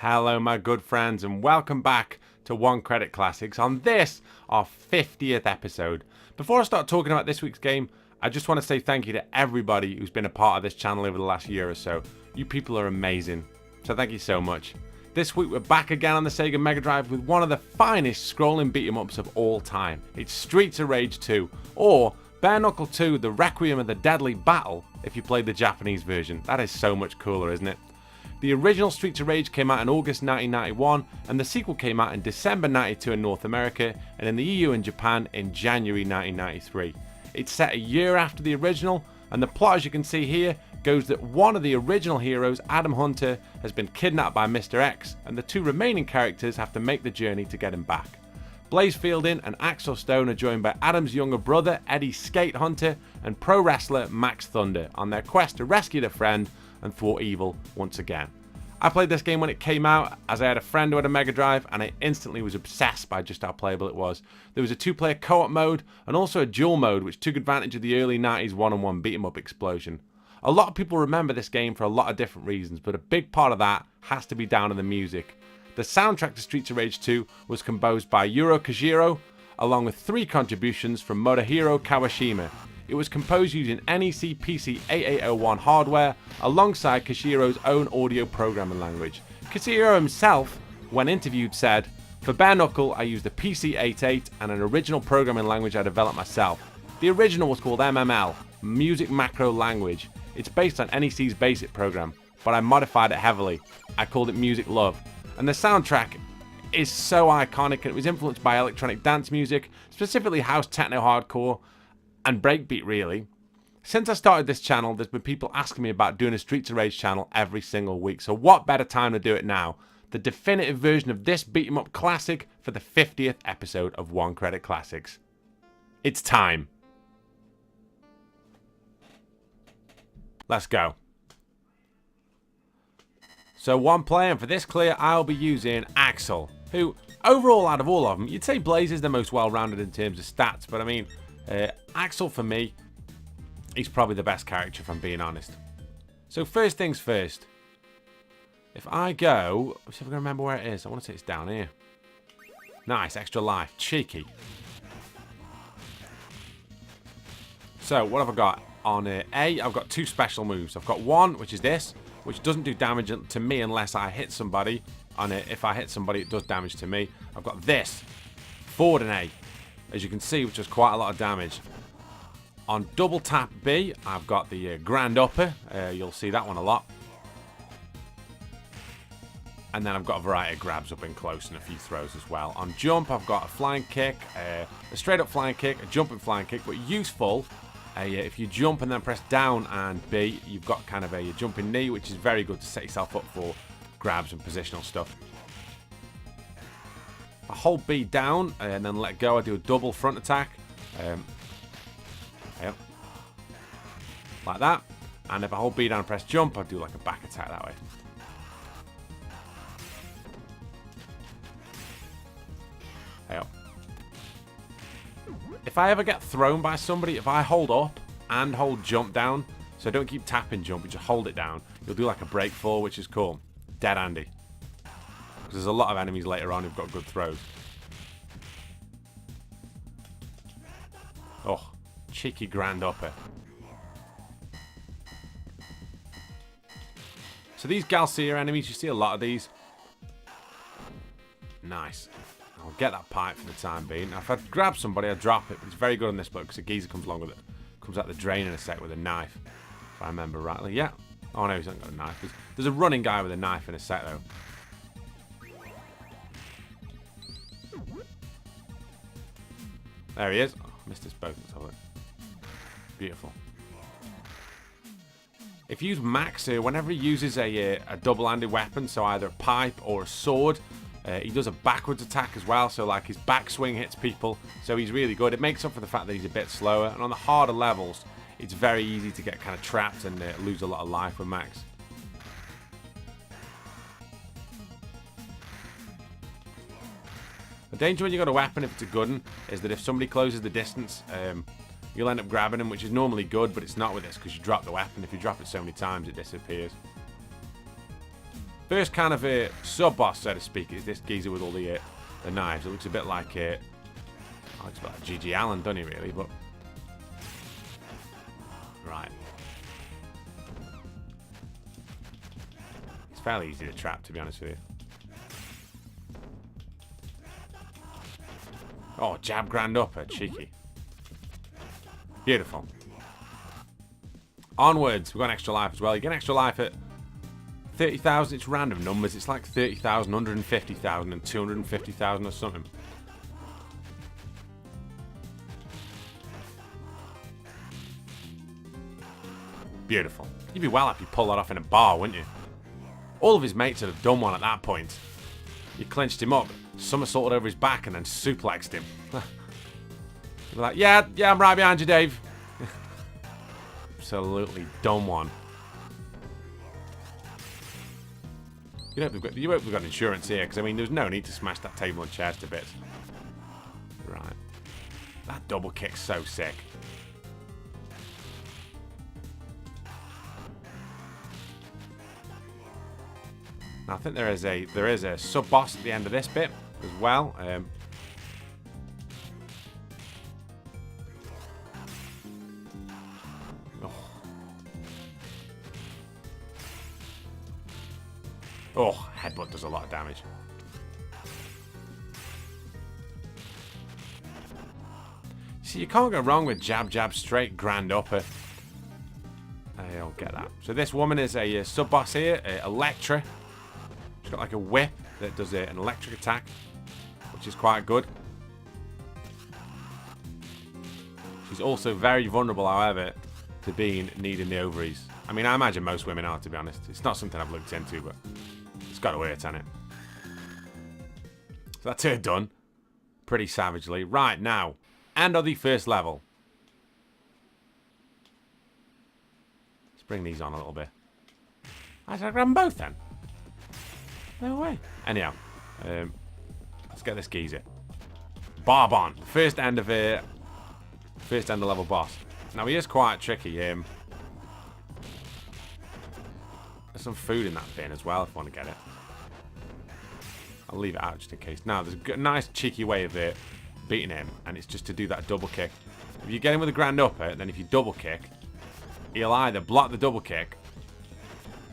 Hello my good friends and welcome back to One Credit Classics on this, our 50th episode. Before I start talking about this week's game, I just want to say thank you to everybody who's been a part of this channel over the last year or so. You people are amazing, so thank you so much. This week we're back again on the Sega Megadrive with one of the finest scrolling beat-em-ups of all time. It's Streets of Rage 2, or Bare Knuckle 2, The Requiem of the Deadly Battle, if you played the Japanese version. That is so much cooler, isn't it? The original Streets of Rage came out in August 1991, and the sequel came out in December 92 in North America, and in the EU and Japan in January 1993. It's set a year after the original, and the plot, as you can see here, goes that one of the original heroes, Adam Hunter, has been kidnapped by Mr. X, and the two remaining characters have to make the journey to get him back. Blaze Fielding and Axel Stone are joined by Adam's younger brother, Eddie Skate Hunter, and pro wrestler Max Thunder on their quest to rescue their friend and thwart evil once again. I played this game when it came out, as I had a friend who had a Mega Drive, and I instantly was obsessed by just how playable it was. There was a two-player co-op mode, and also a dual mode, which took advantage of the early 90s one-on-one beat-em-up explosion. A lot of people remember this game for a lot of different reasons, but a big part of that has to be down to the music. The soundtrack to Streets of Rage 2 was composed by Yuro Kojiro, along with 3 contributions from Motohiro Kawashima. It was composed using NEC PC 8801 hardware alongside Koshiro's own audio programming language. Koshiro himself, when interviewed, said, "For Bare Knuckle, I used a PC 88 and an original programming language I developed myself. The original was called MML, Music Macro Language. It's based on NEC's BASIC program, but I modified it heavily. I called it Music Love." And the soundtrack is so iconic, and it was influenced by electronic dance music, specifically house, techno, hardcore, and breakbeat really. Since I started this channel, there's been people asking me about doing a Streets of Rage channel every single week, so what better time to do it now? The definitive version of this beat-em-up classic for the 50th episode of One Credit Classics. It's time. Let's go. So one player, and for this clear, I'll be using Axel, who, overall out of all of them, you'd say Blaze is the most well-rounded in terms of stats, but I mean, Axel for me, he's probably the best character if I'm being honest. So first things first, if I go, let's see if I can remember where it is. I want to say it's down here. Nice, extra life, cheeky. So what have I got? On A, I've got 2 special moves. I've got one, which is this, which doesn't do damage to me unless I hit somebody. On it, if I hit somebody, it does damage to me. I've got this, forward and A, as you can see, which does quite a lot of damage. On double tap B, I've got the Grand Upper. You'll see that one a lot. And then I've got a variety of grabs up in close and a few throws as well. On jump, I've got a flying kick, a straight up flying kick, a jumping flying kick, but useful. If you jump and then press down and B, you've got kind of a jumping knee, which is very good to set yourself up for grabs and positional stuff. I hold B down and then let go. I do a double front attack. Yep. Like that. And if I hold B down and press jump, I do like a back attack that way. Yep. If I ever get thrown by somebody, if I hold up and hold jump down, so don't keep tapping jump, you just hold it down, you'll do like a break fall, which is cool. Dead handy. Because there's a lot of enemies later on who've got good throws. Oh, cheeky Grand Upper. So these Galcia enemies, you see a lot of these. Nice. I'll get that pipe for the time being. Now, if I grab somebody, I drop it. But it's very good on this book because a geezer comes along with it. Comes out the drain in a sec with a knife. If I remember rightly. Yeah. Oh no, he's not got a knife. There's a running guy with a knife in a sec though. There he is. Oh, I missed us both. Let's have a look. Beautiful. If you use Max, whenever he uses a double-handed weapon, so either a pipe or a sword, he does a backwards attack as well, so like his backswing hits people, so he's really good. It makes up for the fact that he's a bit slower, and on the harder levels, it's very easy to get kind of trapped and lose a lot of life with Max. The danger when you got a weapon, if it's a good one, is that if somebody closes the distance, you'll end up grabbing him, which is normally good, but it's not with this because you drop the weapon. If you drop it so many times, it disappears. first kind of a sub-boss, so to speak, is this geezer with all the knives. It looks a bit like looks a bit like G.G. Allen, doesn't he, really? But right. It's fairly easy to trap, to be honest with you. Oh, jab grand upper. Cheeky. Beautiful. Onwards. We've got an extra life as well. You get an extra life at 30,000. It's random numbers. It's like 30,000, 150,000, and 250,000 or something. Beautiful. You'd be well happy to pull that off in a bar, wouldn't you? All of his mates would have done one at that point. You clinched him up, somersaulted over his back, and then suplexed him. You'd be like, yeah, I'm right behind you, Dave. Absolutely done one. You hope we've got insurance here, because I mean, there's no need to smash that table and chairs to bits. Right. That double kick's so sick. Now, I think there is a sub boss at the end of this bit as well. Oh, headbutt does a lot of damage. See, you can't go wrong with jab, jab, straight, grand upper. I'll get that. So this woman is a sub-boss here, Electra. She's got like a whip that does an electric attack, which is quite good. She's also very vulnerable, however, to being needing the ovaries. I mean, I imagine most women are, to be honest. It's not something I've looked into, but it's got to hurt, hasn't it? So that's her done. Pretty savagely. Right, now, end of the first level. Let's bring these on a little bit. I should I grab them both then? No way. Anyhow, let's get this geezer. Barbon. First end of level boss. Now, he is quite tricky. There's some food in that bin as well if you want to get it. I'll leave it out just in case. Now, there's a nice cheeky way of beating him, and it's just to do that double kick. If you get him with a grand upper, then if you double kick, he'll either block the double kick,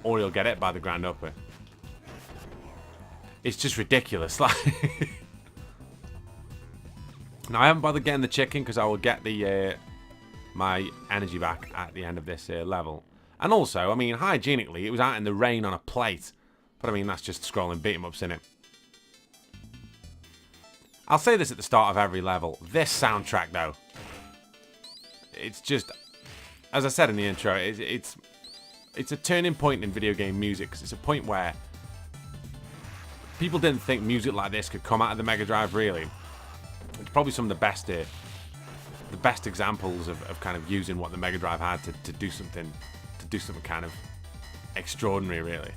or he'll get it by the grand upper. It's just ridiculous. Like, now, I haven't bothered getting the chicken because I will get the my energy back at the end of this level. And also, I mean, hygienically, it was out in the rain on a plate. But I mean, that's just scrolling beat 'em ups, innit? I'll say this at the start of every level. This soundtrack, though, it's just, as I said in the intro, it's a turning point in video game music, because it's a point where people didn't think music like this could come out of the Megadrive, really. It's probably some of the best examples of kind of using what the Megadrive had to do something kind of extraordinary, really.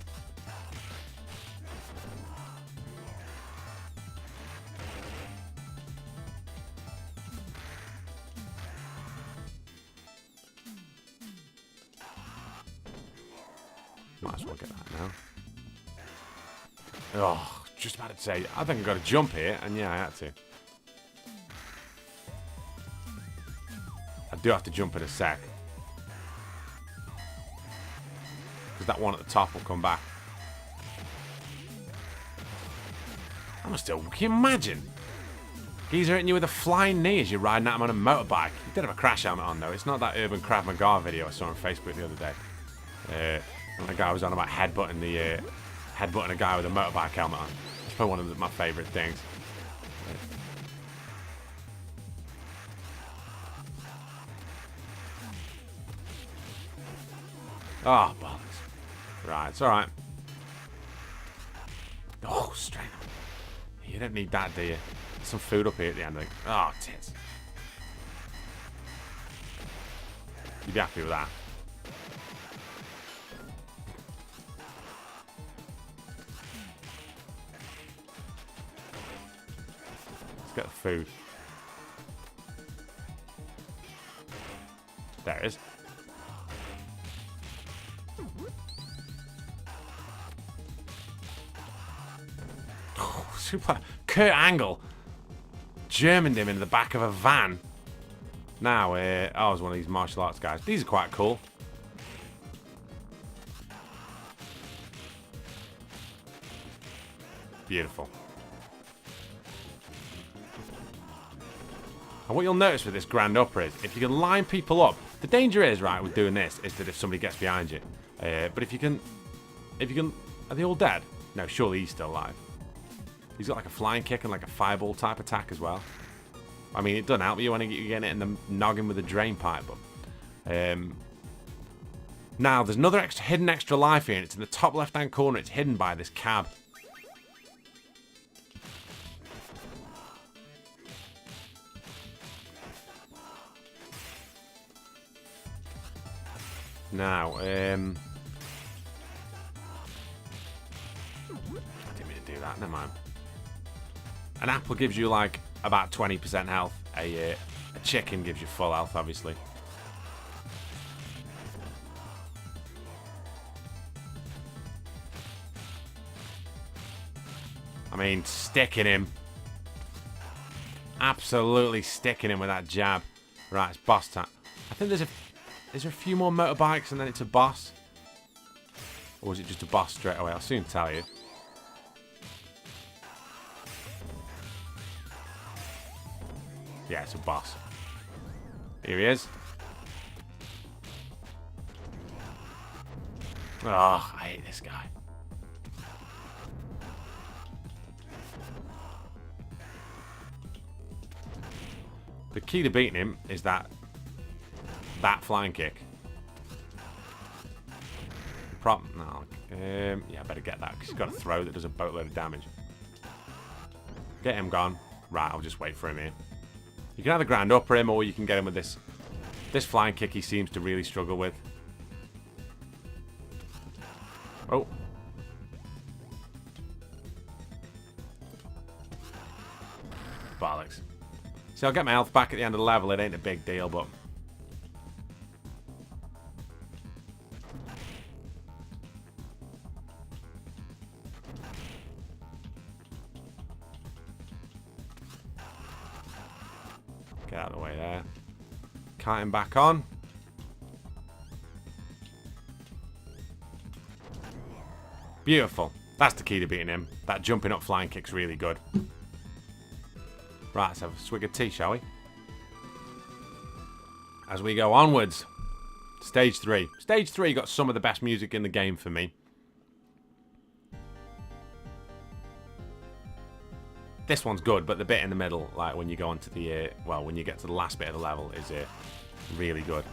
Might as well get that now. Oh, just about to say, I think I got to jump here, and yeah, I had to. I do have to jump in a sec. Because that one at the top will come back. I'm still, can you imagine? He's hitting you with a flying knee as you're riding at him on a motorbike. He did have a crash helmet on, though. It's not that Urban Krav Maga video I saw on Facebook the other day. And the guy was on about headbutting a guy with a motorbike helmet on. It's probably one of my favourite things. Oh, bollocks. Right, it's alright. Oh, straight up. You don't need that, do you? There's some food up here at the end. Oh, tits. You'd be happy with that. Let's get the food. There it is. Kurt Angle Germaned him in the back of a van. Now, I was one of these martial arts guys. These are quite cool. Beautiful. And what you'll notice with this grand upper is, if you can line people up, the danger is, right, with doing this, is that if somebody gets behind you. But if you can, are they all dead? No, surely he's still alive. He's got like a flying kick and like a fireball type attack as well. I mean, it doesn't help you when you're getting it in the noggin with a drain pipe. But now, there's another hidden extra life here, and it's in the top left-hand corner. It's hidden by this cab. Now, I didn't mean to do that. Never mind. An apple gives you like about 20% health. A chicken gives you full health, obviously. I mean, sticking him. Absolutely sticking him with that jab. Right, it's boss time. I think is there a few more motorbikes and then it's a boss? Or is it just a boss straight away? I'll soon tell you. Yeah, it's a boss. Here he is. Oh, I hate this guy. The key to beating him is that flying kick. No, yeah, I better get that because he's got a throw that does a boatload of damage. Get him gone. Right, I'll just wait for him here. You can either ground upper him or you can get him with this. This flying kick he seems to really struggle with. Oh. Bollocks. See, I'll get my health back at the end of the level. It ain't a big deal, but... Get out of the way there. Kite him back on. Beautiful. That's the key to beating him. That jumping up flying kick's really good. Right, let's have a swig of tea, shall we? As we go onwards. Stage 3. Stage 3 got some of the best music in the game for me. This one's good, but the bit in the middle, like when you go onto the, well, when you get to the last bit of the level, is really good.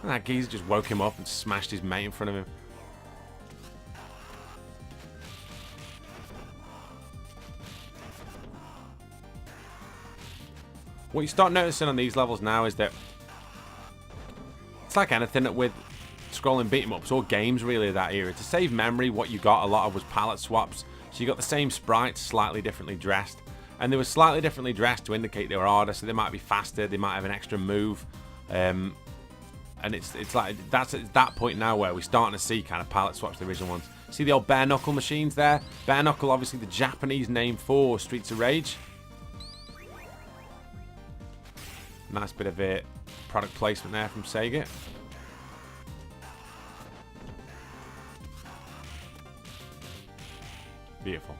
And that geezer just woke him up and smashed his mate in front of him. What you start noticing on these levels now is that it's like anything that with scrolling beat 'em ups or games really of that era. To save memory, what you got a lot of was palette swaps. So you got the same sprites, slightly differently dressed. And they were slightly differently dressed to indicate they were harder, so they might be faster, they might have an extra move. And it's like, that's at that point now where we're starting to see kind of palette swaps, the original ones. See the old bare knuckle machines there? Bare knuckle, obviously the Japanese name for Streets of Rage. Nice bit of product placement there from Sega. Beautiful.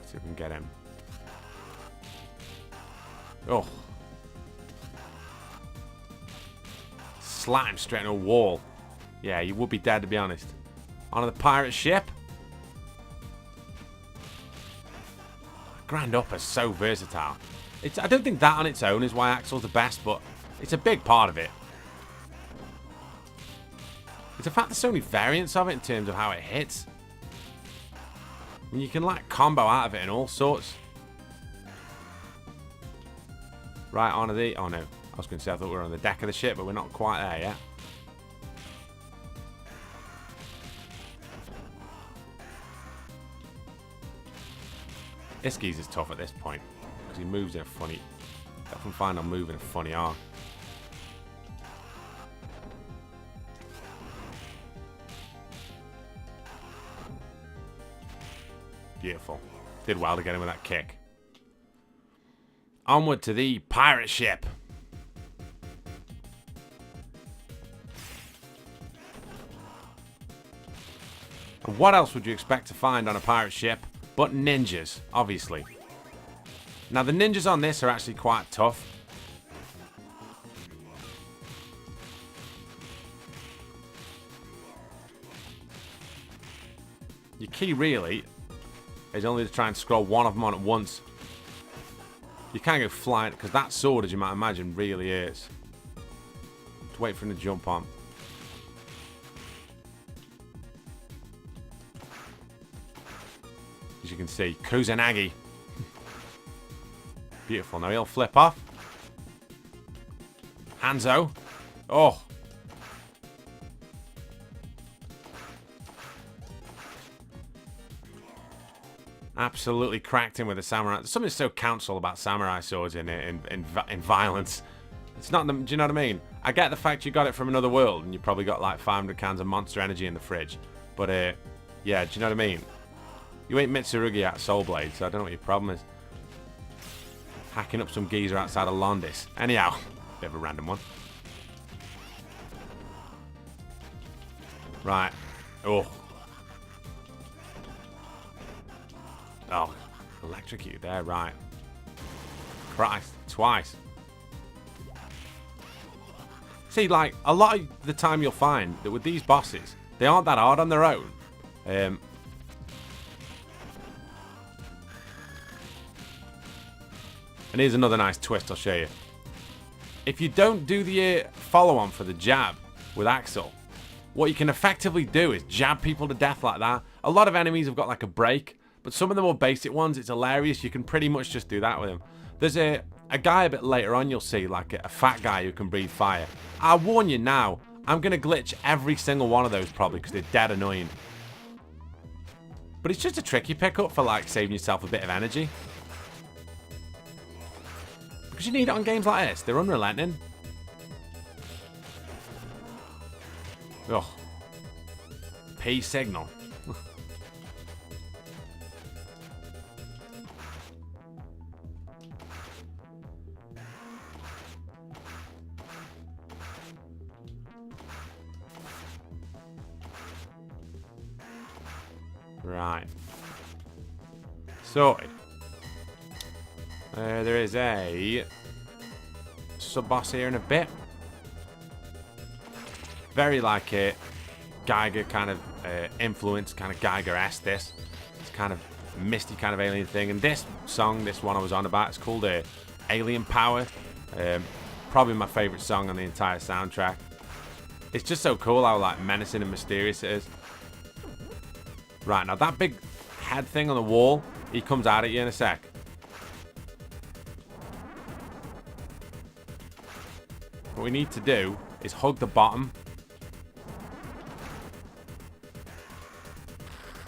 See if we can get him. Oh. Slat him straight in a wall. Yeah, you would be dead, to be honest. On the pirate ship. Grand upper's so versatile. I don't think that on its own is why Axel's the best, but it's a big part of it. It's the fact there's so many variants of it in terms of how it hits. And you can like combo out of it and all sorts. Right, onto the... Oh no, I was going to say I thought we were on the deck of the ship, but we're not quite there yet. This geezer's tough at this point because he moves in a funny... I often find I'm moving a funny arc. Beautiful. Did well to get him with that kick. Onward to the pirate ship. And what else would you expect to find on a pirate ship but ninjas, obviously. Now, the ninjas on this are actually quite tough. Your key, really, is only to try and scroll one of them on at once. You can't go flying, because that sword, as you might imagine, really is. Just wait for him to jump on. As you can see, Kusanagi. Beautiful. Now he'll flip off. Hanzo. Oh. Absolutely cracked him with a samurai. There's something so counsel about samurai swords in violence. It's not, do you know what I mean? I get the fact you got it from another world and you probably got like 500 cans of Monster Energy in the fridge. But, yeah, do you know what I mean? You ain't Mitsurugi at Soul Blade, so I don't know what your problem is. Hacking up some geezer outside of Londis. Anyhow, bit of a random one. Right. Oh. Oh. Electrocute there, right. Christ. Twice. See, like, a lot of the time you'll find that with these bosses, they aren't that hard on their own. And here's another nice twist I'll show you. If you don't do the follow-on for the jab with Axel, what you can effectively do is jab people to death like that. A lot of enemies have got like a break, but some of the more basic ones, it's hilarious. You can pretty much just do that with them. There's a guy a bit later on you'll see, like a fat guy who can breathe fire. I'll warn you now, I'm going to glitch every single one of those probably because they're dead annoying. But it's just a trick you pick up for like saving yourself a bit of energy. Because you need it on games like this. They're unrelenting. Ugh. P signal. Right. Sorted. There is a sub-boss here in a bit. Very like a Geiger kind of influence, kind of Geiger-esque this. It's kind of misty kind of alien thing. And this song, this one I was on about, it's called Alien Power. Probably my favourite song on the entire soundtrack. It's just so cool how like menacing and mysterious it is. Right, now that big head thing on the wall, he comes out at you in a sec. What we need to do is hug the bottom.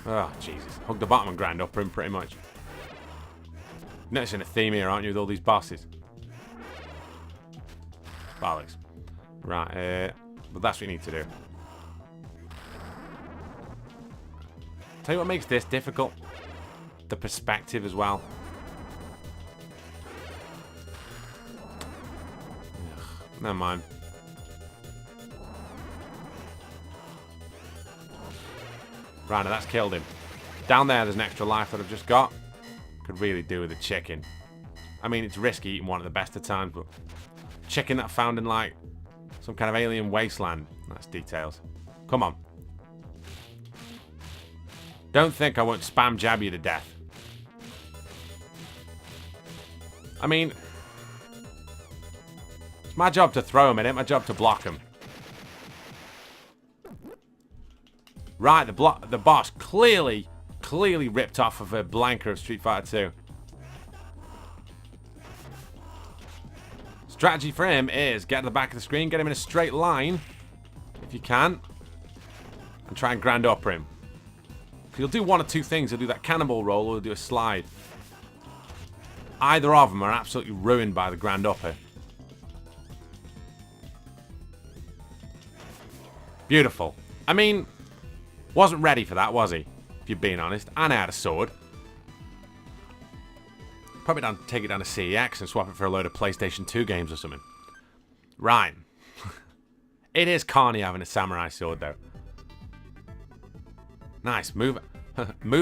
Oh, Jesus. Hug the bottom and grind up him, pretty much. Noticing a theme here, aren't you, with all these bosses? Bollocks. Right, but that's what you need to do. Tell you what makes this difficult. The perspective as well. Ugh, never mind. Right, now that's killed him. Down there's an extra life that I've just got. Could really do with a chicken. I mean, it's risky eating one at the best of times, but chicken that I found in like some kind of alien wasteland. That's details. Come on. Don't think I won't spam jab you to death. I mean, it's my job to throw him, it ain't my job to block him. Right, the boss clearly ripped off of a Blanca of Street Fighter 2. Strategy for him is get to the back of the screen, get him in a straight line, if you can, and try and grand upper him. He'll do one of two things. He'll do that cannonball roll or he'll do a slide. Either of them are absolutely ruined by the grand upper. Beautiful. I mean, wasn't ready for that, was he? If you're being honest. And I had a sword. Probably take it down to CEX and swap it for a load of PlayStation 2 games or something. Right. It is Carney having a samurai sword, though. Nice. Move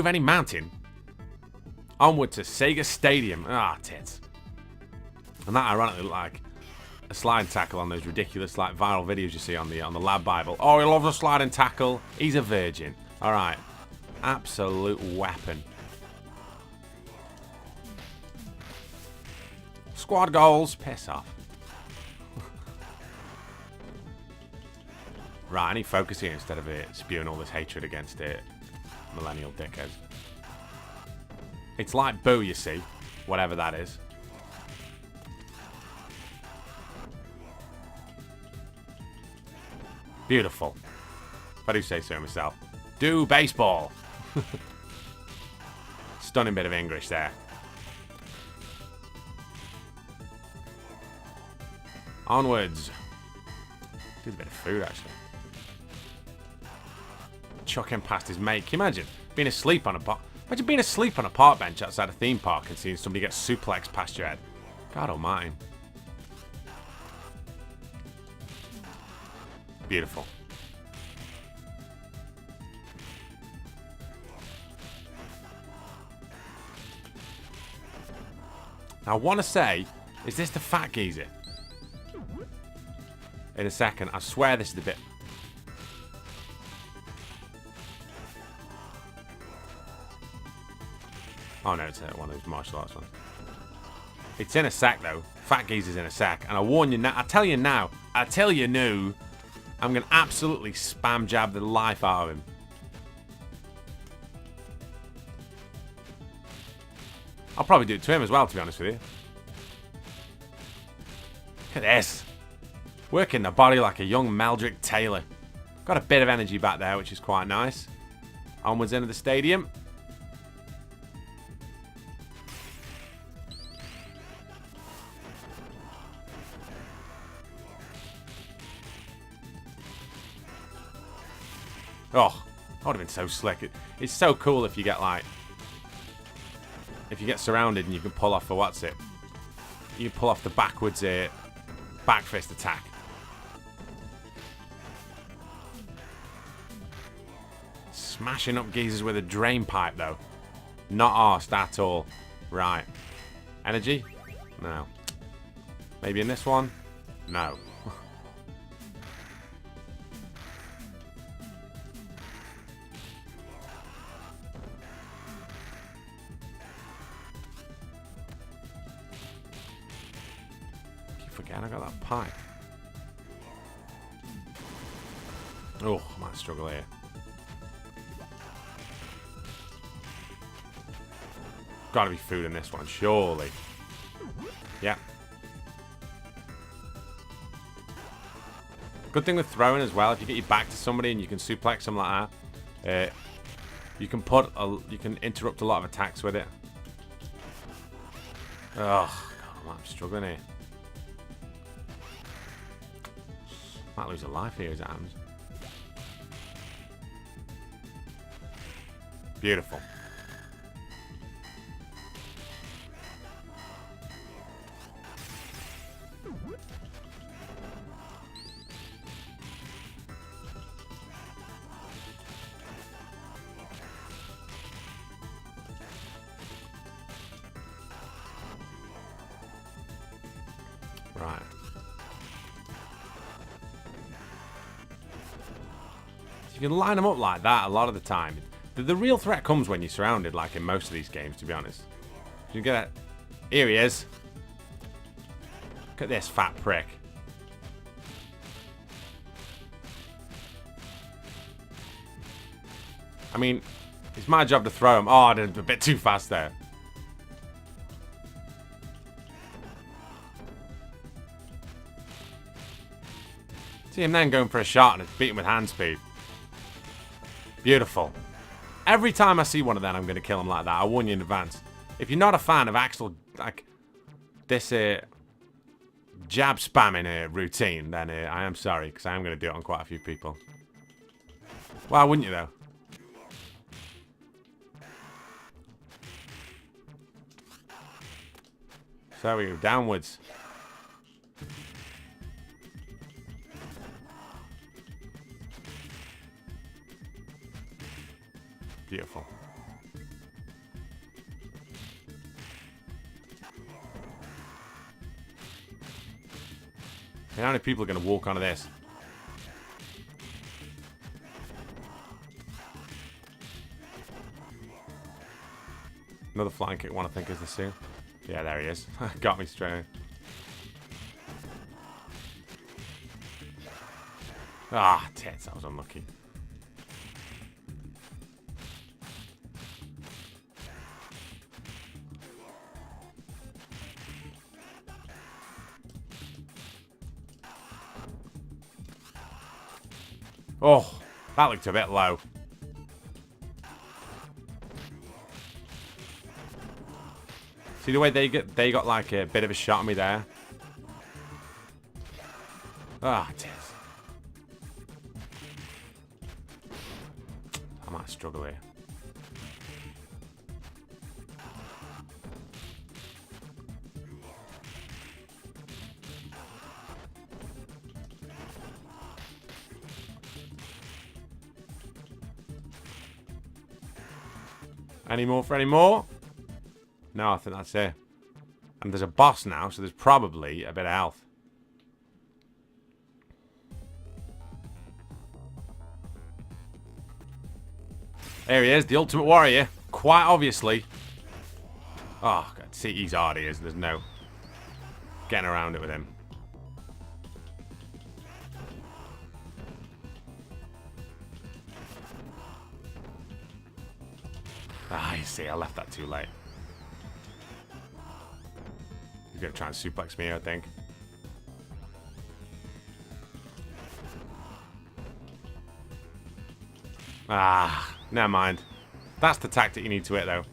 any mountain. Onward to Sega Stadium. Ah, tits. And that ironically looked like a slide tackle on those ridiculous like viral videos you see on the Lab Bible. Oh, he loves a sliding tackle. He's a virgin. All right. Absolute weapon. Squad goals. Piss off. Right, I need focus here instead of it spewing all this hatred against it. Millennial dickheads. It's like Boo, you see. Whatever that is. Beautiful. If I do say so myself. Do baseball. Stunning bit of English there. Onwards. Did a bit of food, actually. Chucking past his mate. Can you imagine being asleep on a park? Imagine being asleep on a park bench outside a theme park and seeing somebody get suplexed past your head. God almighty. Beautiful. Now, I want to say, is this the fat geezer? In a second. I swear this is the bit. Oh no, it's one of those martial arts ones. It's in a sec though. Fat geezer's in a sec. And I warn you now, I tell you now, I'm going to absolutely spam jab the life out of him. I'll probably do it to him as well, to be honest with you. Look at this. Working the body like a young Meldrick Taylor. Got a bit of energy back there, which is quite nice. Onwards into the stadium. Oh, that would have been so slick. It's so cool if you get like... If you get surrounded and you can pull off a what's it? You pull off the backwards back fist attack. Smashing up geezers with a drain pipe though. Not arsed at all. Right. Energy? No. Maybe in this one? No. Forget I got that pipe. Oh, I might struggle here. Gotta be food in this one, surely. Yeah. Good thing with throwing as well, if you get your back to somebody and you can suplex them like that, you can interrupt a lot of attacks with it. Oh, God, I'm struggling here. Might lose a life here as it happens. Beautiful. Right. You can line them up like that a lot of the time. The real threat comes when you're surrounded, like in most of these games, to be honest. You get it. Here he is. Look at this fat prick. I mean, it's my job to throw him. Oh, I did a bit too fast there. See him then going for a shot and it's beaten with hand speed. Beautiful. Every time I see one of them, I'm going to kill him like that. I warn you in advance. If you're not a fan of actual, like, this jab spamming routine, then I am sorry, because I am going to do it on quite a few people. Why wouldn't you, though? So we go downwards. Beautiful. How many people are going to walk onto this? Another flying kick one, I think, is the suit. Yeah, there he is. Got me straight in. Ah, tits. That was unlucky. Oh, that looked a bit low. See the way they got like a bit of a shot at me there? Ah, it is. I might struggle here. Any more for any more? No, I think that's it. And there's a boss now, so there's probably a bit of health. There he is, the Ultimate Warrior. Quite obviously. Oh, God. See, he's hard, he is. There's no getting around it with him. Ah, you see, I left that too late. He's going to try and suplex me, I think. Ah, never mind. That's the tactic you need to hit, though.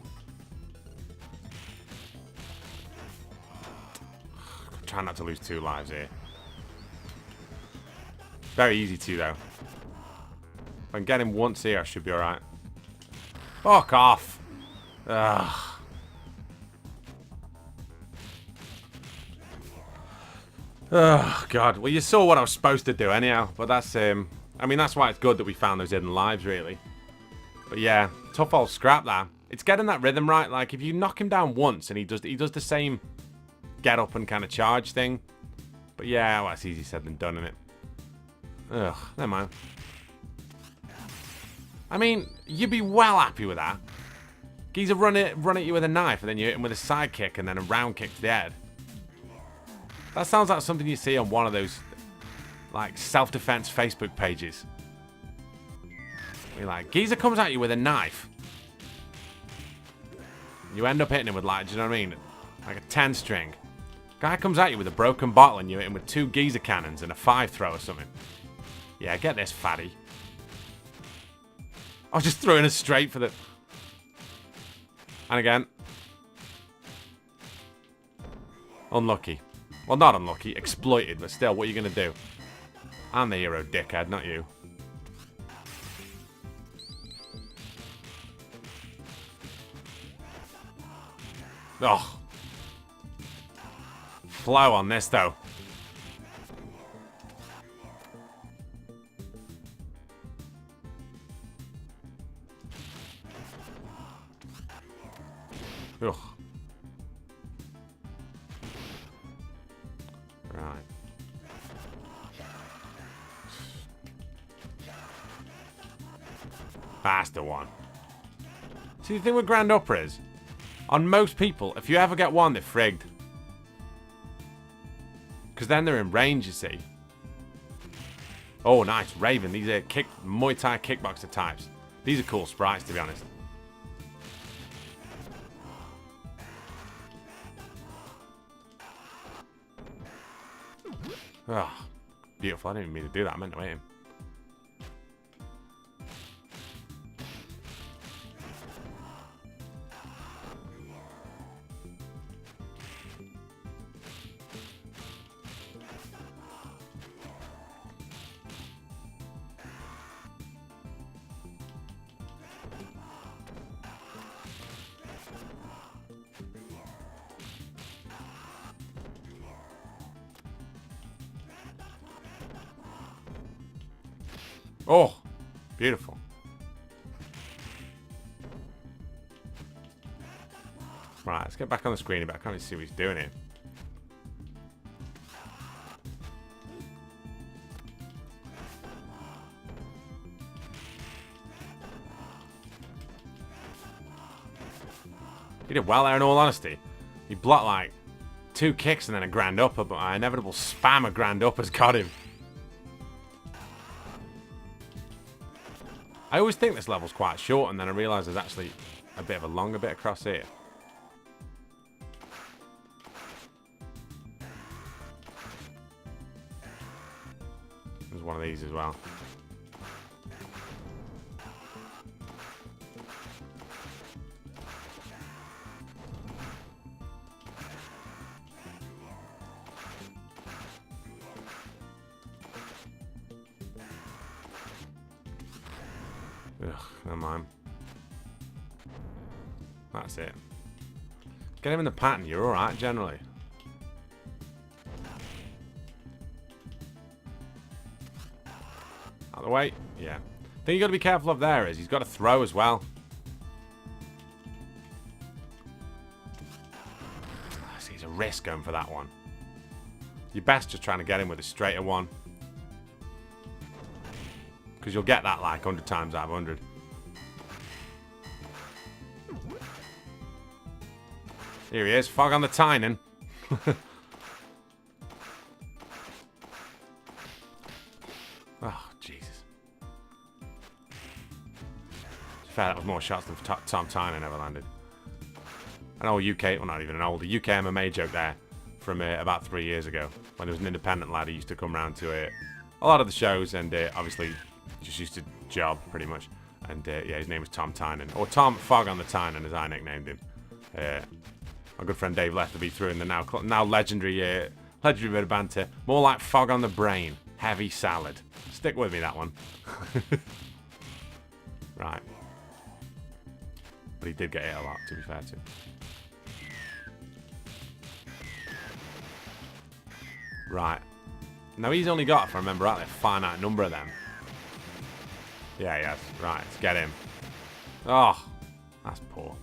Try not to lose 2 lives here. Very easy to, though. If I can get him once here, I should be alright. Fuck off. Ugh. Oh, God. Well, you saw what I was supposed to do anyhow. But that's, I mean, that's why it's good that we found those hidden lives, really. But yeah, tough old scrap, that. It's getting that rhythm right. Like, if you knock him down once and he does the same get up and kind of charge thing. But yeah, well, it's easy said than done, innit? Ugh, never mind. I mean, you'd be well happy with that. Geezer run at you with a knife, and then you hit him with a side kick, and then a round kick to the head. That sounds like something you see on one of those, like, self-defense Facebook pages. You're like, Geezer comes at you with a knife. You end up hitting him with, like, do you know what I mean? Like a 10-string. Guy comes at you with a broken bottle, and you hit him with 2 Geezer cannons and a 5-throw or something. Yeah, get this, fatty. I was just throwing it straight for the... And again. Unlucky. Well, not unlucky. Exploited, but still, what are you going to do? I'm the hero, dickhead, not you. Oh. Flow on this, though. Ugh. Right. That's the one. See, the thing with Grand Opera is, on most people, if you ever get one, they're frigged. Because then they're in range, you see. Oh, nice. Raven. These are Muay Thai kickboxer types. These are cool sprites, to be honest. Oh, beautiful. I didn't even mean to do that. I meant to hit him. Oh, beautiful. Right, let's get back on the screen a bit. I can't even see what he's doing here. He did well there, in all honesty. He blocked like 2 kicks and then a grand upper, but my inevitable spam of grand uppers got him. I always think this level's quite short, and then I realise there's actually a bit of a longer bit across here. There's one of these as well. Ugh, never mind. That's it. Get him in the pattern, you're alright generally. Out of the way. Yeah. The thing you got to be careful of there is he's got to throw as well. See, it's a risk going for that one. You're best just trying to get him with a straighter one. Because you'll get that like 100 times out of 100. Here he is, Fog on the Tynan. Oh, Jesus. Fair, that was more shots than Tom Tynan ever landed. An old UK, well not even an old, UK MMA joke there from about 3 years ago. When there was an independent lad who used to come around to a lot of the shows and obviously just used to job pretty much. And yeah, his name was Tom Tynan. Or Tom Fog on the Tynan as I nicknamed him. My good friend Dave Letherby threw in the now legendary bit of banter. More like Fog on the Brain. Heavy salad. Stick with me, that one. Right. But he did get hit a lot, to be fair to him. Right. Now he's only got, if I remember rightly, a finite number of them. Yeah, he has. Right, let's get him. Oh, that's poor.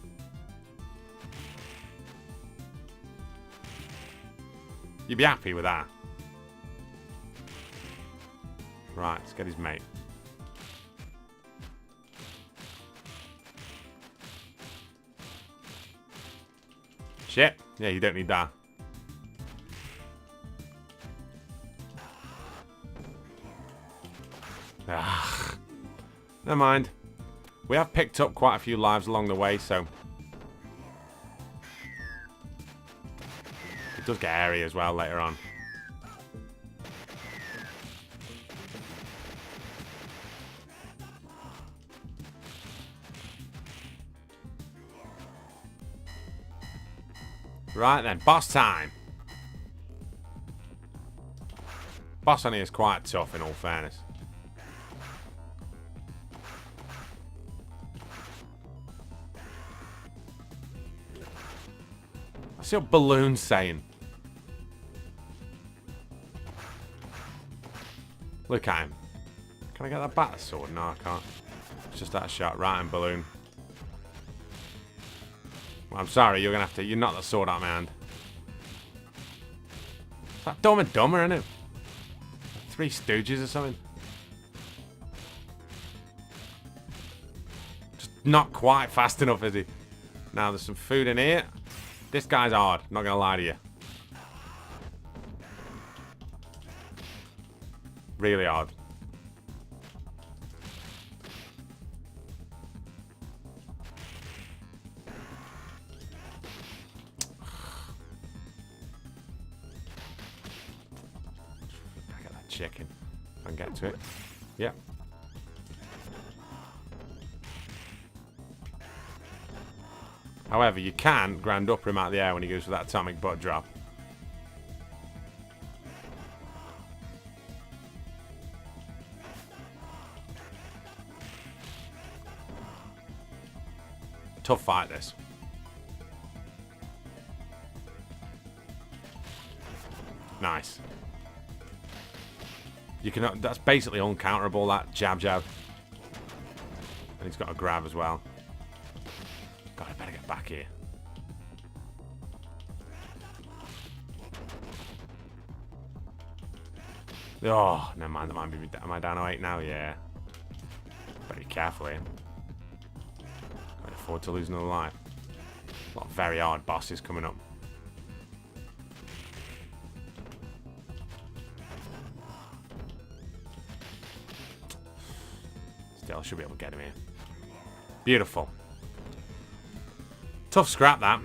You'd be happy with that. Right, let's get his mate. Shit. Yeah, you don't need that. Ah, never mind. We have picked up quite a few lives along the way, so it does get airy as well later on. Right then, boss time. Boss on here is quite tough in all fairness. I see what Balloon's saying. Look at him. Can I get that battle sword? No, I can't. It's just that shot. Right in Balloon. Well, I'm sorry, you're gonna have to. You knock that sword out of my hand. Is that Dumb and Dumber, isn't it? Three Stooges or something. Just not quite fast enough, is he? Now there's some food in here. This guy's hard. Not gonna lie to you. Really hard. Back at that chicken. If I can get to it. Yep. However, you can grand upper him out of the air when he goes for that atomic butt drop. Tough fight, this. Nice. You can. That's basically uncounterable, that jab. And he's got a grab as well. God, I better get back here. Oh, never mind. That might be. Am I down to 8 now? Yeah. Better be careful here. Can't afford to lose another life. A lot of very hard bosses coming up. Still, should be able to get him here. Beautiful. Tough scrap, that.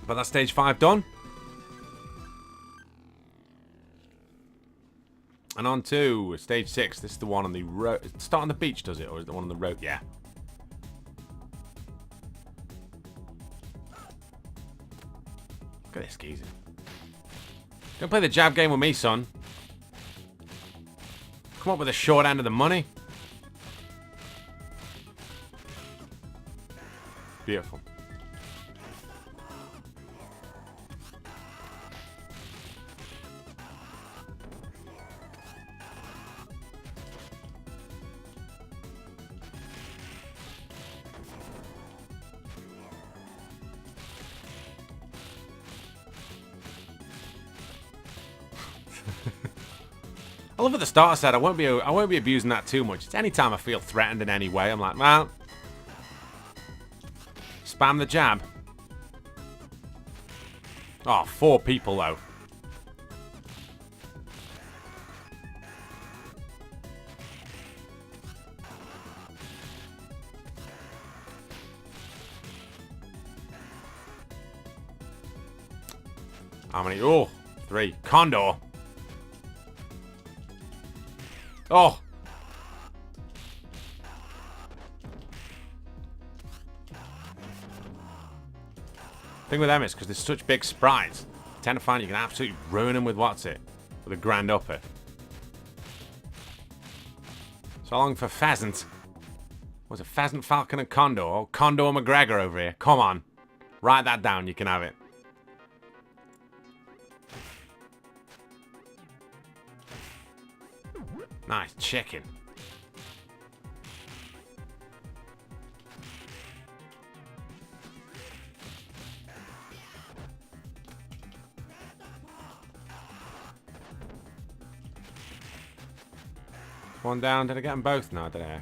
But that's stage 5 done. And on to stage 6. This is the one on the road. Start on the beach, does it? Or is it the one on the road? Yeah. Look at this geezer. Don't play the jab game with me, son. Come up with a short end of the money. Beautiful. I love at the start I said I won't be abusing that too much. It's anytime I feel threatened in any way, I'm like, well, spam the jab. Oh, 4 people though. How many? Oh, 3. Condor. Oh. Thing with them is because they're such big sprites, you tend to find you can absolutely ruin them with what's it? With a grand upper. So long for pheasant. Was it pheasant, falcon, and condor? Oh, Condor McGregor over here. Come on. Write that down, you can have it. Nice chicken. One down. Did I get them both? No, did I?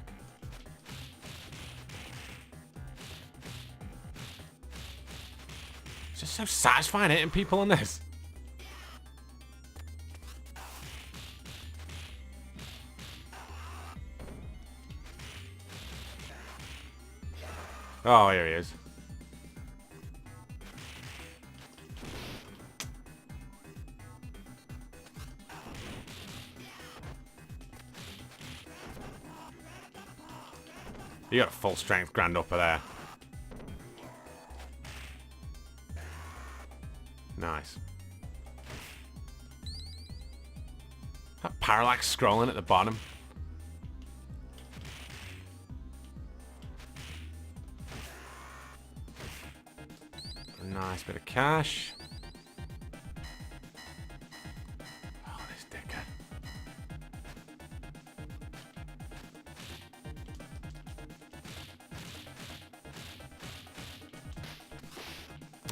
It's just so satisfying hitting people on this. Oh, here he is. You got a full strength grand upper there. Nice. That parallax scrolling at the bottom. Nice bit of cash. Oh, this dickhead.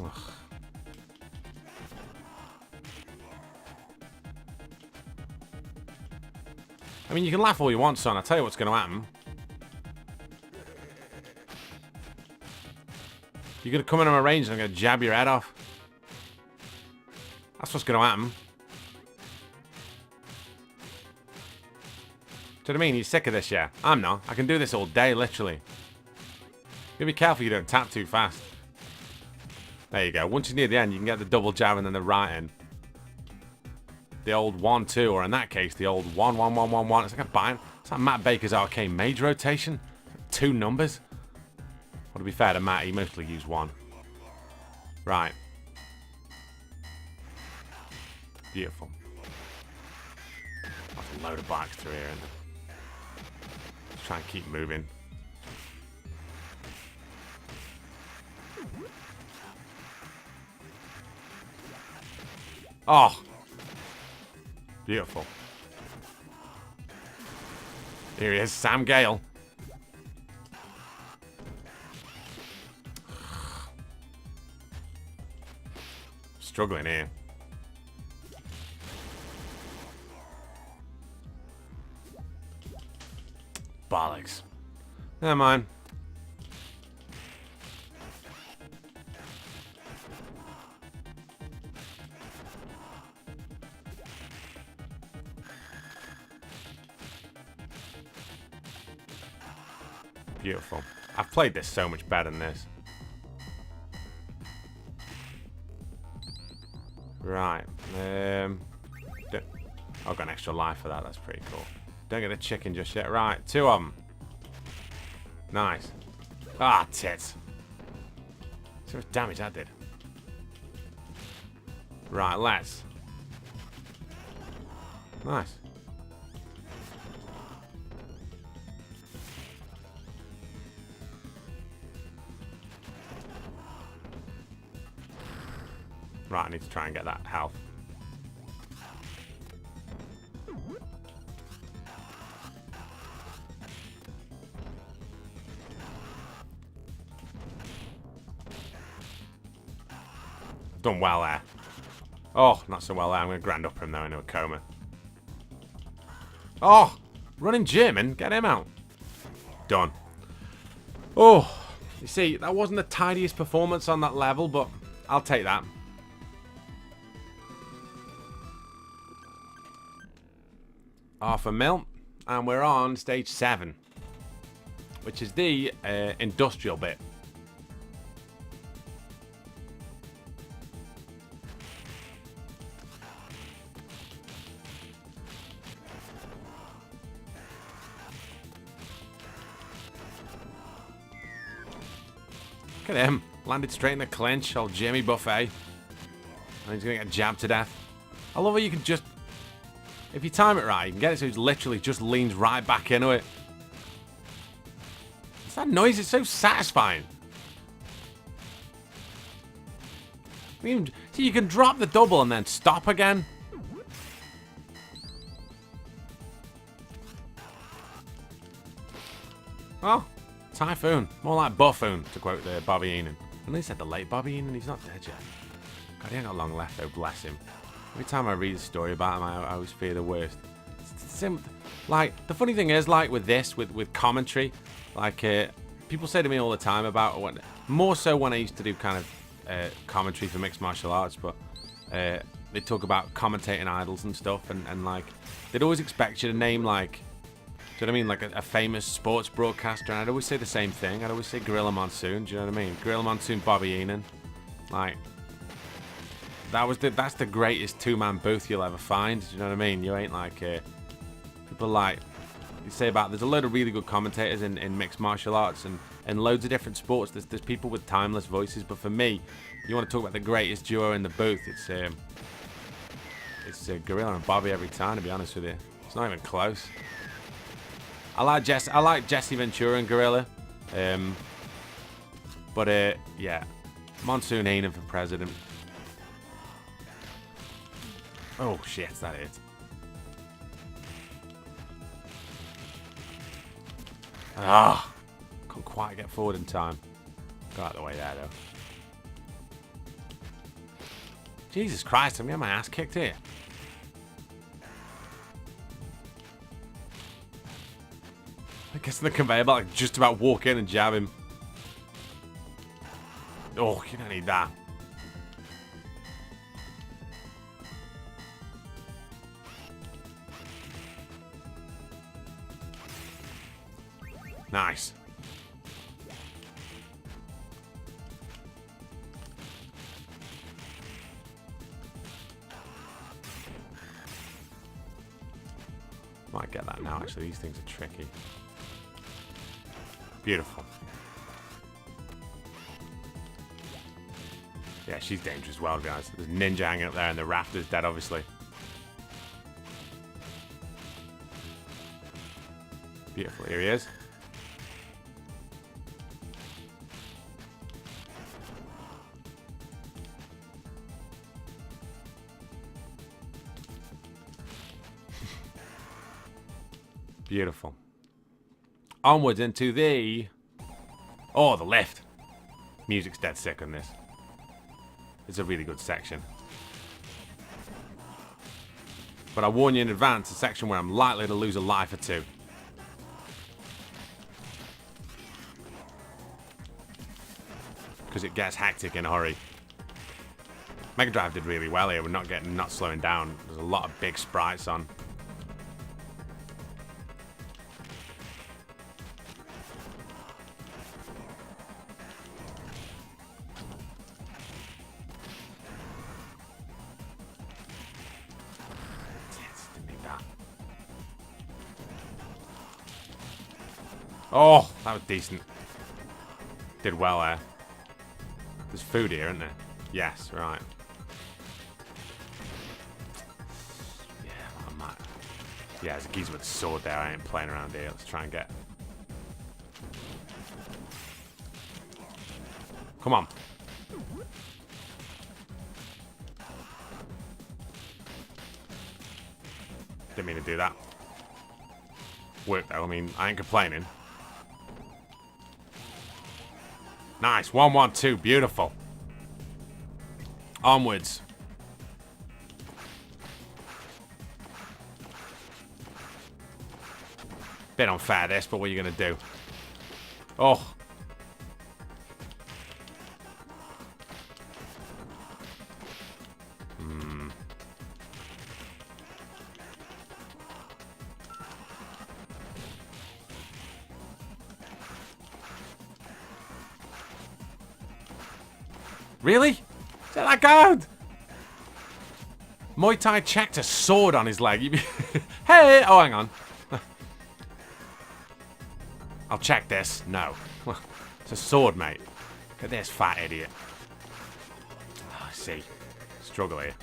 Ugh. I mean, you can laugh all you want, son. I'll tell you what's going to happen. You're going to come in on my range and I'm going to jab your head off. That's what's going to happen. Do you know what I mean? You're sick of this, yeah? I'm not. I can do this all day, literally. You gotta be careful you don't tap too fast. There you go. Once you're near the end, you can get the double jab and then the right in. The old 1-2, or in that case, the old 1-1-1-1-1. It's like a bind. It's like Matt Baker's arcane mage rotation. 2 numbers. Well, to be fair to Matt, he mostly used 1. Right. Beautiful. That's a load of bikes through here, isn't it? Just try and keep moving. Oh. Beautiful. Here he is, Sam Gale. Struggling here. Bollocks. Never mind. Beautiful. I've played this so much better than this. Right. I've got an extra life for that. That's pretty cool. Don't get the chicken just yet. Right. 2 of them. Nice. Ah, tits. See how much damage that did. Right, let's. Nice. Right, I need to try and get that health. Done well there. Oh, not so well there. I'm going to grand up him though into a coma. Oh, running German. Get him out. Done. Oh, you see, that wasn't the tidiest performance on that level, but I'll take that. Half a mil, and we're on stage 7, which is the industrial bit. Look at him. Landed straight in the clinch. Old Jimmy Buffet. And he's going to get jabbed to death. I love how you can just... If you time it right, you can get it so he literally just leans right back into it. It's that noise. It's so satisfying. See, you can drop the double and then stop again. Oh. Typhoon. More like Buffoon, to quote Bobby Heenan. At least said the late Bobby Heenan. He's not dead yet. God, he ain't got long left, though. Bless him. Every time I read a story about him, I always fear the worst. Like, the funny thing is, like, with this, with commentary, like, people say to me all the time about, more so when I used to do kind of commentary for mixed martial arts, but they talk about commentating idols and stuff, and like, they'd always expect you to name, like, do you know what I mean? Like a famous sports broadcaster, and I'd always say the same thing. I'd always say Gorilla Monsoon. Do you know what I mean? Gorilla Monsoon, Bobby Heenan. Like, that's the greatest 2-man booth you'll ever find. Do you know what I mean? You ain't like people like you say about. There's a load of really good commentators in mixed martial arts and loads of different sports. There's people with timeless voices, but for me, you want to talk about the greatest duo in the booth. It's Gorilla and Bobby every time. To be honest with you, it's not even close. I like Jesse Ventura and Gorilla, but yeah, Monsoon Heenan for president. Oh shit, is that it? Ah, couldn't quite get forward in time. Got out of the way there though. Jesus Christ, I'm getting my ass kicked here. I guess in the conveyor belt, like, just about walk in and jab him. Oh, you don't need that. Nice. Might get that now, actually. These things are tricky. Beautiful. Yeah, she's dangerous as well, to be honest. There's Ninja hanging up there and the Raptor's dead, obviously. Beautiful. Here he is. Beautiful. Onwards into the... Oh, the lift. Music's dead sick on this. It's a really good section. But I warn you in advance, a section where I'm likely to lose a life or two. Because it gets hectic in a hurry. Megadrive did really well here. We're not slowing down. There's a lot of big sprites on. Oh, that was decent. Did well there. There's food here, isn't there? Yes, right. Yeah, I might. Yeah, there's a geezer with a sword there. I ain't playing around here. Let's try and get... Come on. Didn't mean to do that. Worked though. I mean, I ain't complaining. Nice. 1-1-2. Beautiful. Onwards. Bit unfair this, but what are you going to do? Oh. Really? Is that good? Muay Thai checked a sword on his leg. Hey! Oh, hang on. I'll check this. No. It's a sword, mate. Look at this fat idiot. Oh, I see. Struggle here.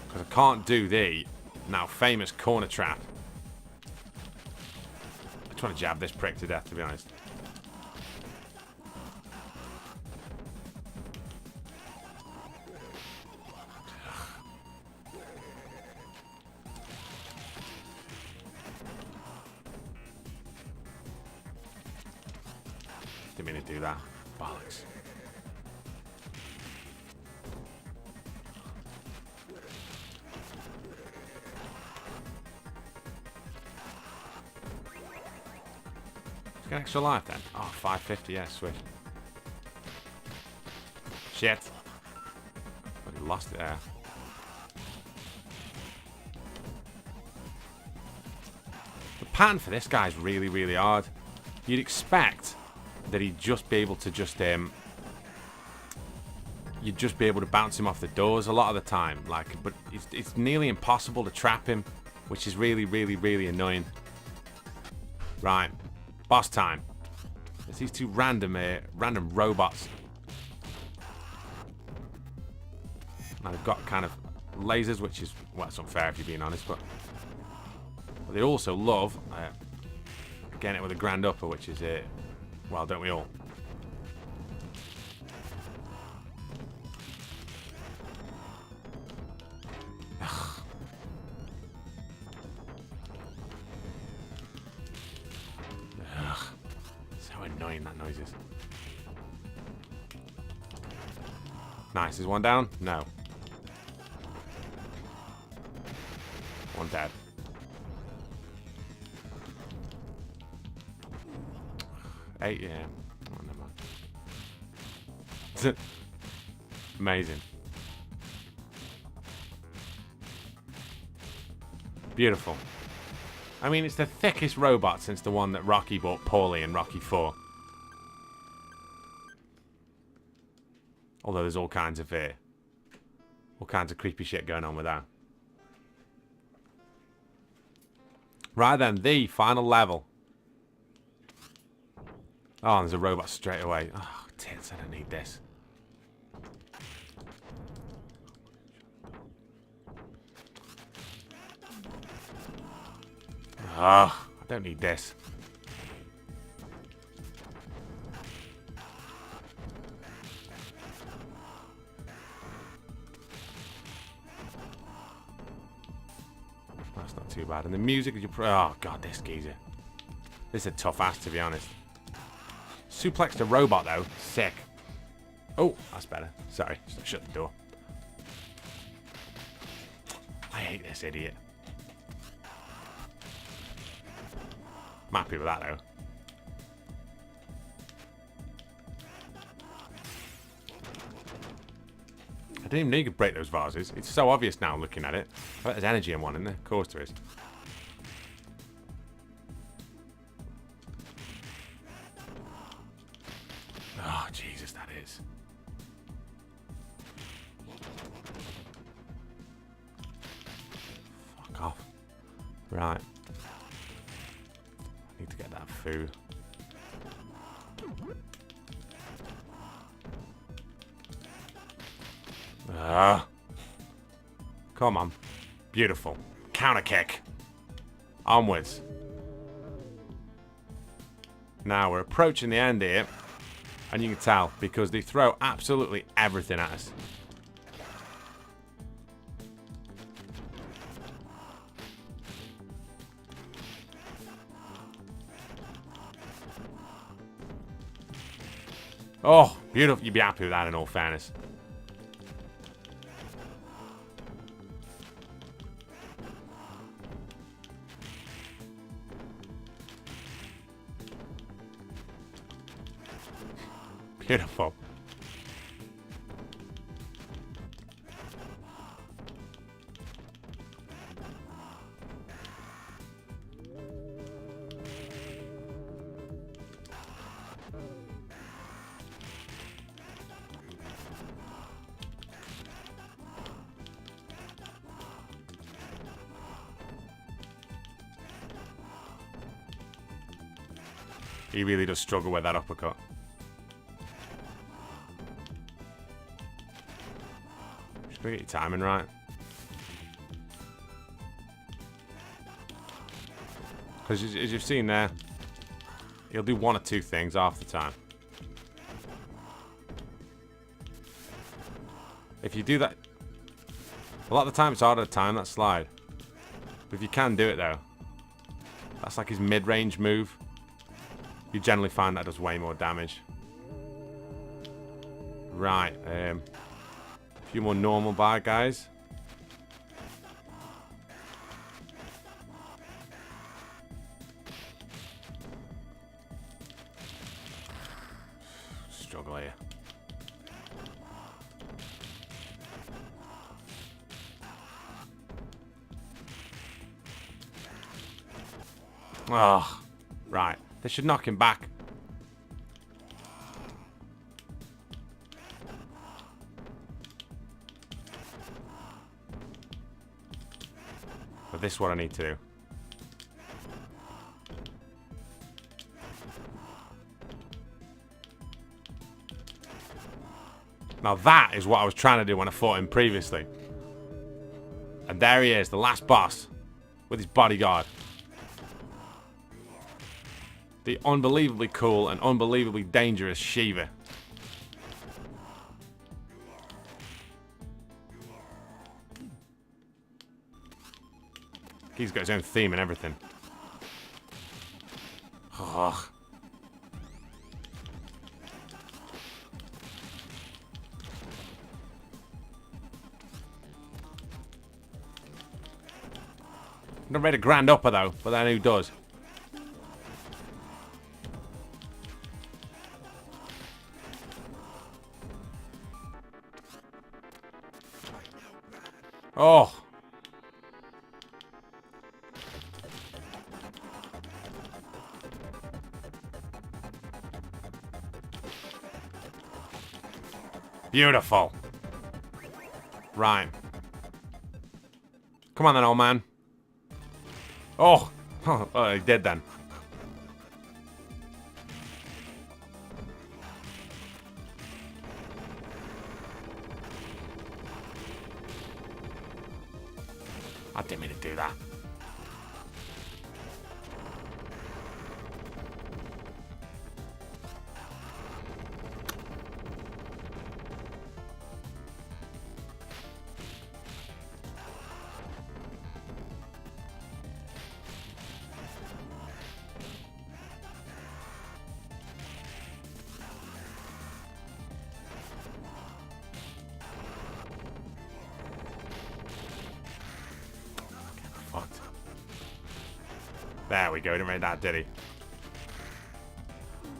Because I can't do the now famous corner trap. I'm trying to jab this prick to death, to be honest. Didn't mean to do that. Bollocks. Let's get extra life then. Oh, 550, yeah, switch. Shit. But he lost it there. The pattern for this guy is really, really hard. You'd expect that he'd just be able to you'd just be able to bounce him off the doors a lot of the time, like, but it's nearly impossible to trap him, which is really, really, really annoying. Right, boss time. There's these two random robots. Now they've got kind of lasers, which is, well, it's unfair if you're being honest, but they also love getting it with a grand upper, which is well, don't we all? Ugh. Ugh. So annoying, that noise is. Nice. Is one down? No. One dead. Eight, yeah. Oh, never mind. Amazing. Beautiful. I mean, it's the thickest robot since the one that Rocky bought poorly in Rocky 4. Although there's all kinds of creepy shit going on with that. Right then, the final level. Oh, there's a robot straight away. Oh, tits, I don't need this. Oh, I don't need this. That's not too bad. And the music is oh god, this geezer. This is a tough ass, to be honest. Suplex the robot though, sick. Oh, that's better. Sorry, shut the door. I hate this idiot. I'm happy with that though. I didn't even know you could break those vases. It's so obvious now looking at it. I bet there's energy in one, isn't there? Of course there is. Oh, Jesus, that is. Fuck off. Right. I need to get that food. Come on. Beautiful. Counter kick. Onwards. Now we're approaching the end here. And you can tell because they throw absolutely everything at us. Oh, beautiful. You'd be happy with that in all fairness. Beautiful. He really does struggle with that uppercut. Just gotta get your timing right. Because as you've seen there, he'll do one or two things half the time. If you do that, a lot of the time it's harder to time that slide. But if you can do it though, that's like his mid-range move. You generally find that does way more damage. Right, a few more normal bad guys. Struggle here. Oh, right. They should knock him back. But this is what I need to do. Now that is what I was trying to do when I fought him previously. And there he is, the last boss. With his bodyguard. The unbelievably cool and unbelievably dangerous Shiva. He's got his own theme and everything. Oh. Not ready to grand upper though, but then who does? Oh. Beautiful. Right. Come on then, old man. Oh. Oh, he did then. I didn't mean to do that. There we go. Didn't read that, did he?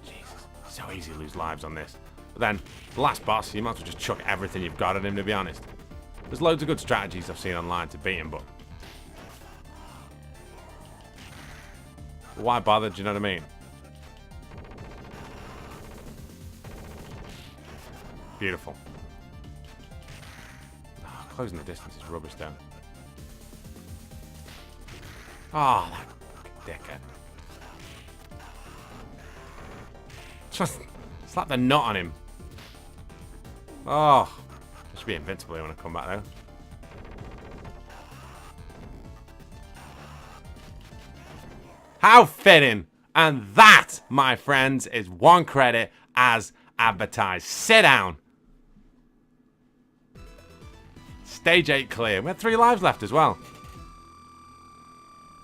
Jesus. So easy to lose lives on this. But then, the last boss, you might as well just chuck everything you've got at him, to be honest. There's loads of good strategies I've seen online to beat him, but why bother, do you know what I mean? Beautiful. Oh, closing the distance is rubbish, though. Oh, that dickhead. Just slap the knot on him. Oh. I should be invincible when I come back, though. How fitting. And that, my friends, is 1 credit as advertised. Sit down. Stage 8 clear. We had 3 lives left as well.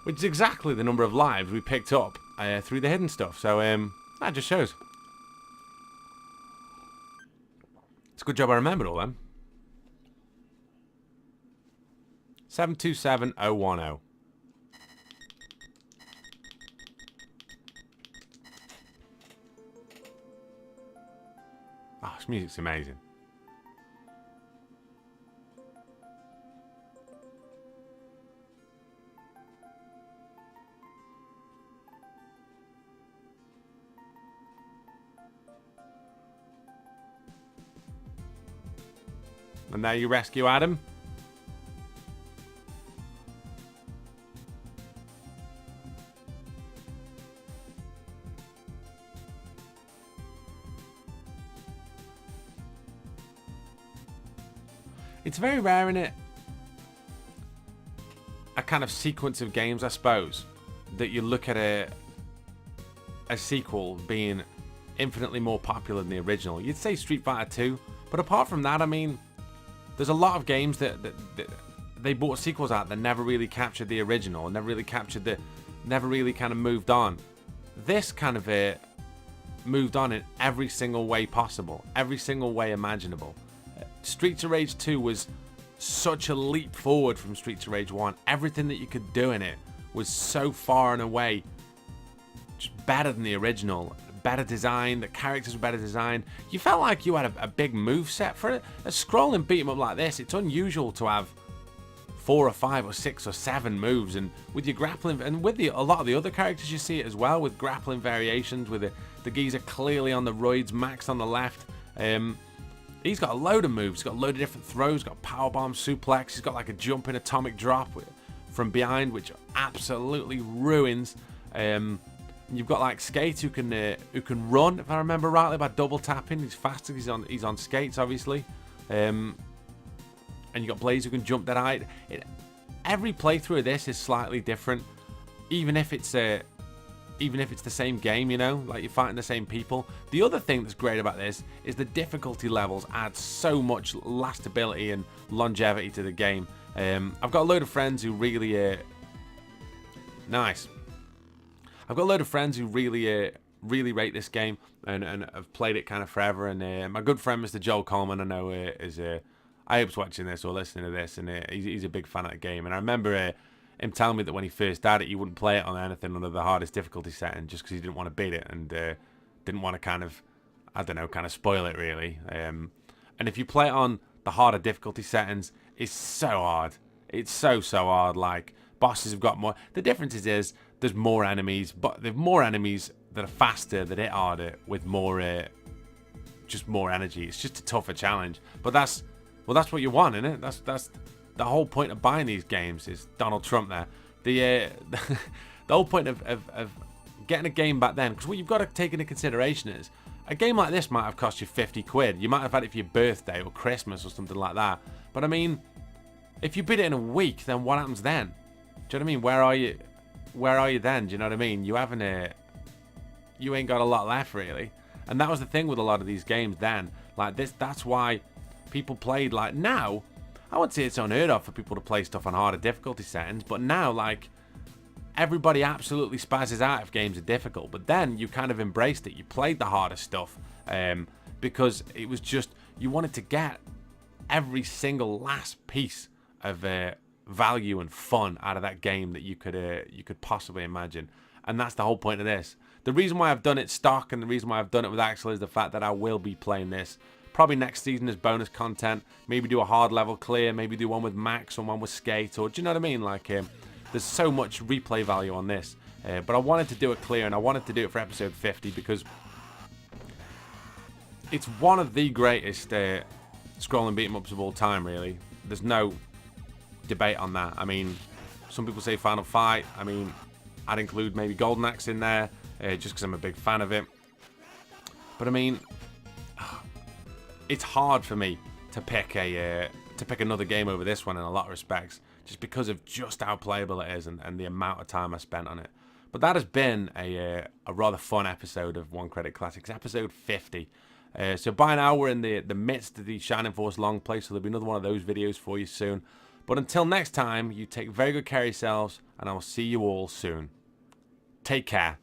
Which is exactly the number of lives we picked up through the hidden stuff. So, that just shows. It's a good job I remembered all them. 727010. Oh, this music's amazing. And now you rescue Adam. It's very rare, in it, a kind of sequence of games, I suppose, that you look at a sequel being infinitely more popular than the original. You'd say Street Fighter 2, but apart from that, I mean, there's a lot of games that they brought sequels out that never really captured the original, never really kind of moved on. This kind of moved on in every single way possible, every single way imaginable. Streets of Rage 2 was such a leap forward from Streets of Rage 1. Everything that you could do in it was so far and away just better than the original. Better design, the characters were better designed. You felt like you had a big move set for it. A scrolling beat 'em up like this, it's unusual to have 4 or 5 or 6 or 7 moves, and with your grappling, and with a lot of the other characters you see it as well, with grappling variations, with the geezer clearly on the roids, Max on the left. He's got a load of moves. He's got a load of different throws. He's got powerbomb, suplex. He's got like a jumping atomic drop from behind, which absolutely ruins. You've got like Skate who can run, if I remember rightly, by double tapping. He's faster. He's on skates, obviously. And you got Blaze who can jump that height. Every playthrough of this is slightly different, even if it's the same game, you know, like you're fighting the same people. The other thing that's great about this is the difficulty levels add so much lastability and longevity to the game. I've got a load of friends who really nice. I've got a load of friends who really rate this game and have played it kind of forever. And my good friend Mr. Joel Coleman, I know, I hope's watching this or listening to this, and he's a big fan of the game. And I remember him telling me that when he first had it, he wouldn't play it on anything under the hardest difficulty setting just because he didn't want to beat it and didn't want to kind of spoil it, really. And if you play it on the harder difficulty settings, it's so hard. It's so hard. Like, bosses have got more. The difference is there's more enemies, but there's more enemies that are faster, that hit harder, with more, just more energy. It's just a tougher challenge. But that's what you want, isn't it? That's the whole point of buying these games. Is Donald Trump there? The whole point of getting a game back then, because what you've got to take into consideration is a game like this might have cost you 50 quid. You might have had it for your birthday or Christmas or something like that. But I mean, if you beat it in a week, then what happens then? Do you know what I mean? Where are you then? Do you know what I mean? You ain't got a lot left, really. And that was the thing with a lot of these games then. Like this, that's why people played. Like now, I wouldn't say it's unheard of for people to play stuff on harder difficulty settings, but now, like, everybody absolutely spazzes out if games are difficult. But then you kind of embraced it. You played the harder stuff because it was just, you wanted to get every single last piece of value and fun out of that game that you could possibly imagine. And that's the whole point of this. The reason why I've done it stock and the reason why I've done it with Axel is the fact that I will be playing this probably next season as bonus content. Maybe do a hard level clear, maybe do one with Max or one with Skate, or do you know what I mean? Like, there's so much replay value on this. But I wanted to do it clear, and I wanted to do it for episode 50 because it's one of the greatest scrolling beat 'em ups of all time, really. There's no debate on that. I mean, some people say Final Fight. I mean, I'd include maybe Golden Axe in there, just because I'm a big fan of it. But I mean, it's hard for me to pick another game over this one in a lot of respects, just because of just how playable it is and the amount of time I spent on it. But that has been a rather fun episode of One Credit Classics, episode 50. So by now we're in the midst of the Shining Force Longplay, so there'll be another one of those videos for you soon. But until next time, you take very good care of yourselves, and I will see you all soon. Take care.